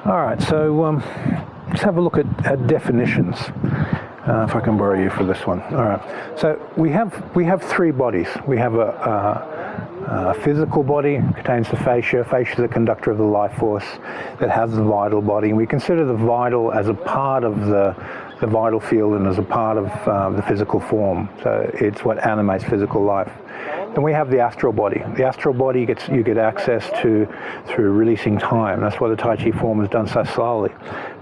All right, so let's have a look at definitions. If I can borrow you for this one. All right. So we have three bodies. We have a physical body, contains the fascia. Fascia is the conductor of the life force that has the vital body. And we consider the vital as a part of the vital field and as a part of the physical form. So it's what animates physical life. Then we have the astral body. The astral body you get access to through releasing time. That's why the Tai Chi form is done so slowly.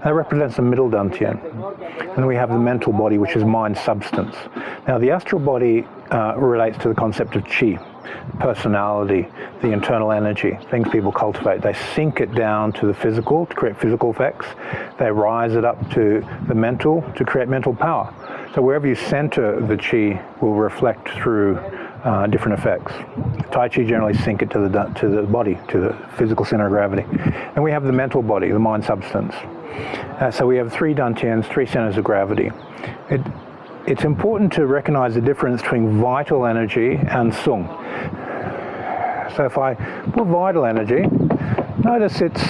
That represents the middle dantian. And then we have the mental body, which is mind substance. Now the astral body relates to the concept of Qi, personality, the internal energy, things people cultivate. They sink it down to the physical to create physical effects. They rise it up to the mental to create mental power. So wherever you center the Qi will reflect through different effects. Tai Chi generally sink it to the body, to the physical center of gravity. And we have the mental body, the mind substance. So we have three dantians, three centers of gravity. It's important to recognize the difference between vital energy and sung. So if I put vital energy, notice it's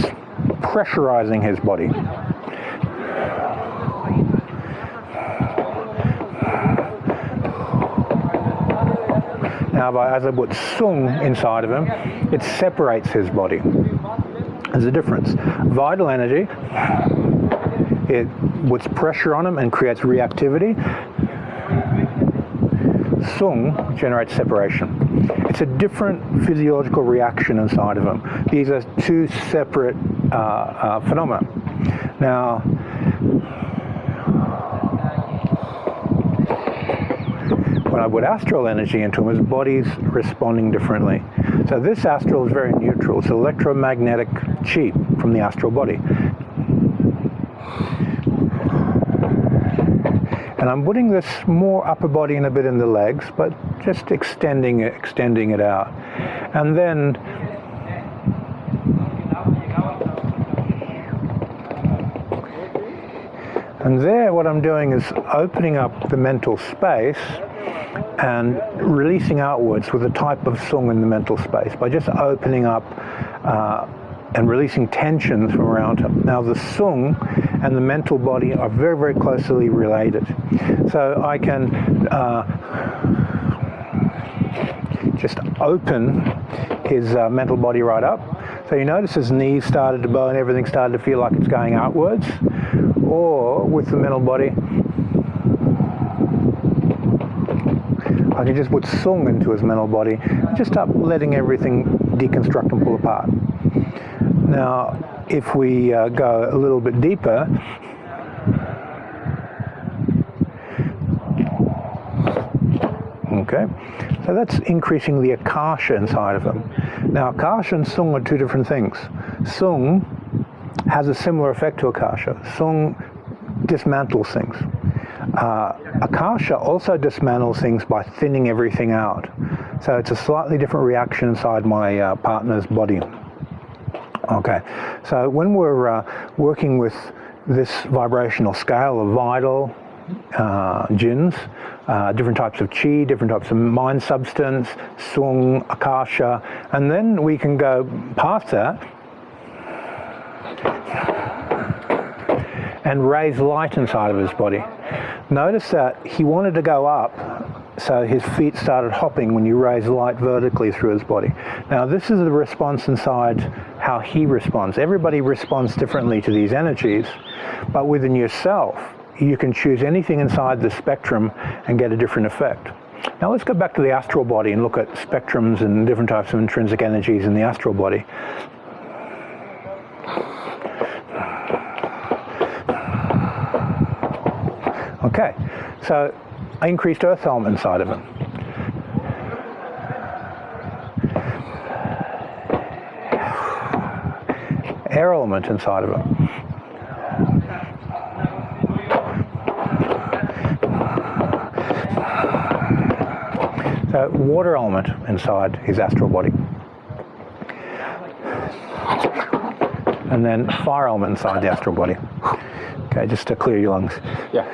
pressurizing his body. Now, as I put sung inside of him, it separates his body. There's a difference. Vital energy, it puts pressure on him and creates reactivity. Sung generates separation. It's a different physiological reaction inside of him. These are two separate phenomena. Now, when I put astral energy into him, his body's responding differently. So this astral is very neutral. It's electromagnetic Qi from the astral body. And I'm putting this more upper body and a bit in the legs, but just extending it out. And then there what I'm doing is opening up the mental space and releasing outwards with a type of sung in the mental space by just opening up and releasing tensions from around him. Now the sung and the mental body are very, very closely related. So I can just open his mental body right up. So you notice his knees started to bow and everything started to feel like it's going outwards. Or with the mental body, I can just put sung into his mental body and just start letting everything deconstruct and pull apart. Now, if we go a little bit deeper, okay, so that's increasing the akasha inside of him. Now, akasha and sung are two different things. Sung has a similar effect to akasha. Sung dismantles things. Akasha also dismantles things by thinning everything out. So it's a slightly different reaction inside my partner's body. Okay, so when we're working with this vibrational scale of vital, jins, different types of Qi, different types of mind substance, sung, akasha, and then we can go past that and raise light inside of his body. Notice that he wanted to go up, so his feet started hopping when you raise light vertically through his body. Now this is the response inside how he responds. Everybody responds differently to these energies, but within yourself, you can choose anything inside the spectrum and get a different effect. Now let's go back to the astral body and look at spectrums and different types of intrinsic energies in the astral body. Okay, so I increased earth element inside of him. Air element inside of him. So water element inside his astral body. And then fire element inside the astral body. Okay, just to clear your lungs. Yeah.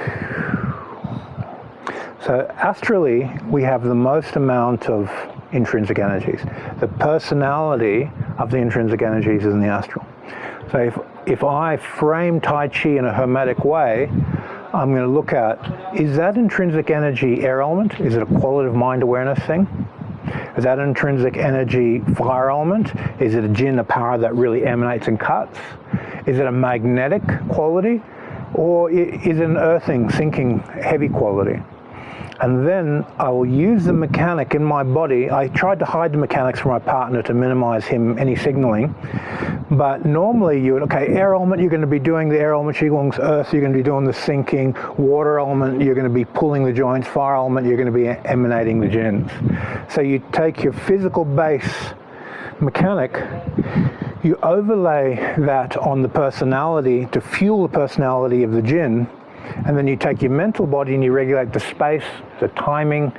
So astrally, we have the most amount of intrinsic energies. The personality of the intrinsic energies is in the astral. So if if I frame Tai Chi in a Hermetic way, I'm going to look at, is that intrinsic energy air element? Is it a quality of mind awareness thing? Is that intrinsic energy fire element? Is it a jinn, a power that really emanates and cuts? Is it a magnetic quality? Or is it an earthing, sinking, heavy quality? And then I will use the mechanic in my body. I tried to hide the mechanics from my partner to minimize any signaling. But normally you would, okay, air element, you're going to be doing the air element Qigongs, earth, you're going to be doing the sinking, water element, you're going to be pulling the joints, fire element, you're going to be emanating the jinns. So you take your physical base mechanic, you overlay that on the personality to fuel the personality of the jinn, and then you take your mental body and you regulate the space, the timing,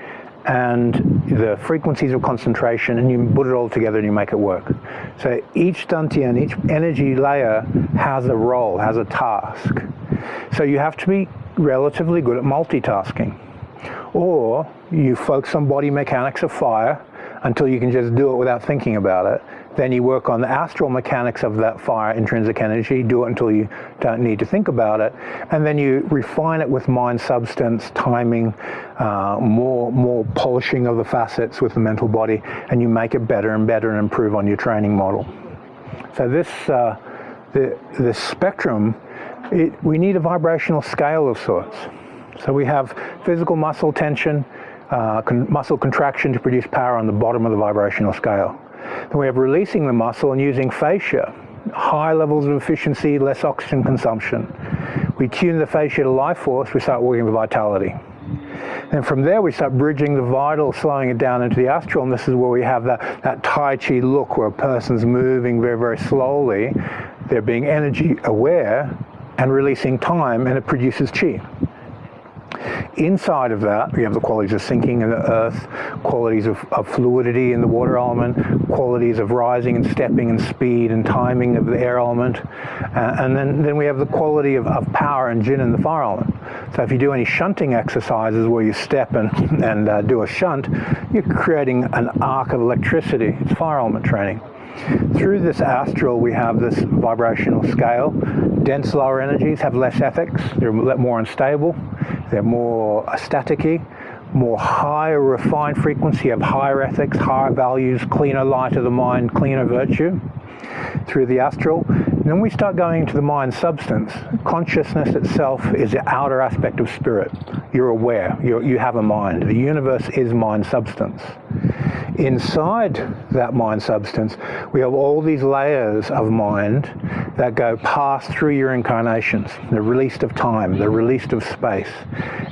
and the frequencies of concentration, and you put it all together and you make it work. So each dantian, each energy layer has a role, has a task. So you have to be relatively good at multitasking. Or you focus on body mechanics of fire until you can just do it without thinking about it. Then you work on the astral mechanics of that fire intrinsic energy, do it until you don't need to think about it, and then you refine it with mind substance, timing, more polishing of the facets with the mental body, and you make it better and better and improve on your training model. So this, the spectrum, we need a vibrational scale of sorts. So we have physical muscle tension, muscle contraction to produce power on the bottom of the vibrational scale. Then we have releasing the muscle and using fascia, high levels of efficiency, less oxygen consumption. We tune the fascia to life force, we start working with vitality. And from there we start bridging the vital, slowing it down into the astral, and this is where we have that Tai Chi look where a person's moving very, very slowly, they're being energy aware and releasing time, and it produces Qi. Inside of that, we have the qualities of sinking in the earth, qualities of fluidity in the water element, qualities of rising and stepping and speed and timing of the air element, and then we have the quality of power and jinn in the fire element. So if you do any shunting exercises where you step and do a shunt, you're creating an arc of electricity. It's fire element training. Through this astral, we have this vibrational scale. Dense lower energies have less ethics. They're more unstable. They're more staticky, more higher refined frequency, have higher ethics, higher values, cleaner light of the mind, cleaner virtue through the astral. And then we start going into the mind substance. Consciousness itself is the outer aspect of spirit. You're aware, you have a mind. The universe is mind substance. Inside that mind substance, we have all these layers of mind that go past through your incarnations, the release of time, the release of space.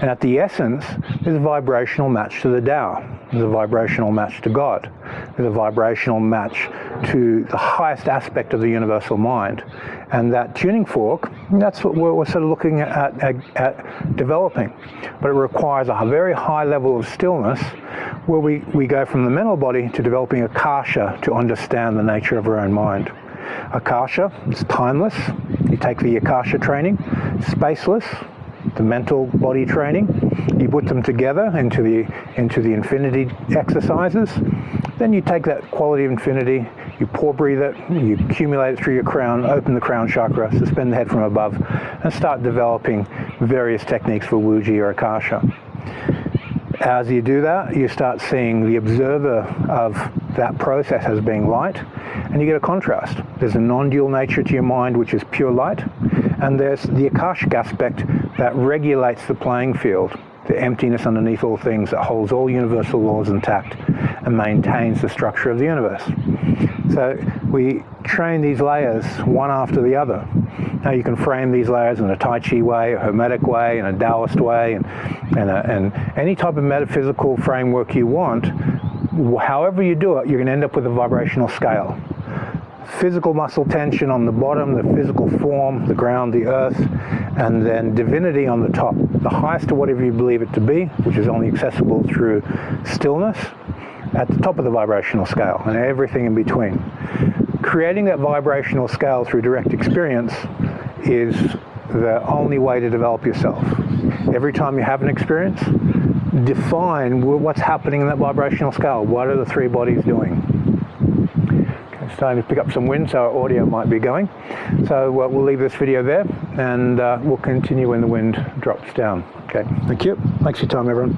And at the essence, there's a vibrational match to the Tao. There's a vibrational match to God. There's a vibrational match to the highest aspect of the universal mind. And that tuning fork, that's what we're sort of looking at developing. But it requires a very high level of stillness where we go from the mental body to developing akasha to understand the nature of our own mind. Akasha is timeless. You take the akasha training, spaceless, the mental body training. You put them together into the infinity exercises. Then you take that quality of infinity, you pour breathe it, you accumulate it through your crown, open the crown chakra, suspend the head from above, and start developing various techniques for Wuji or akasha. As you do that, you start seeing the observer of that process as being light, and you get a contrast. There's a non-dual nature to your mind, which is pure light, and there's the akashic aspect that regulates the playing field, the emptiness underneath all things that holds all universal laws intact and maintains the structure of the universe. So we train these layers one after the other. Now you can frame these layers in a Tai Chi way, a Hermetic way, in a Taoist way, and any type of metaphysical framework you want. However you do it, you're going to end up with a vibrational scale. Physical muscle tension on the bottom, the physical form, the ground, the earth, and then divinity on the top. The highest of whatever you believe it to be, which is only accessible through stillness, at the top of the vibrational scale, and everything in between. Creating that vibrational scale through direct experience is the only way to develop yourself. Every time you have an experience, define what's happening in that vibrational scale. What are the three bodies doing? Okay, starting to pick up some wind, so our audio might be going. So we'll leave this video there, and we'll continue when the wind drops down. Okay, thank you. Thanks for your time, everyone.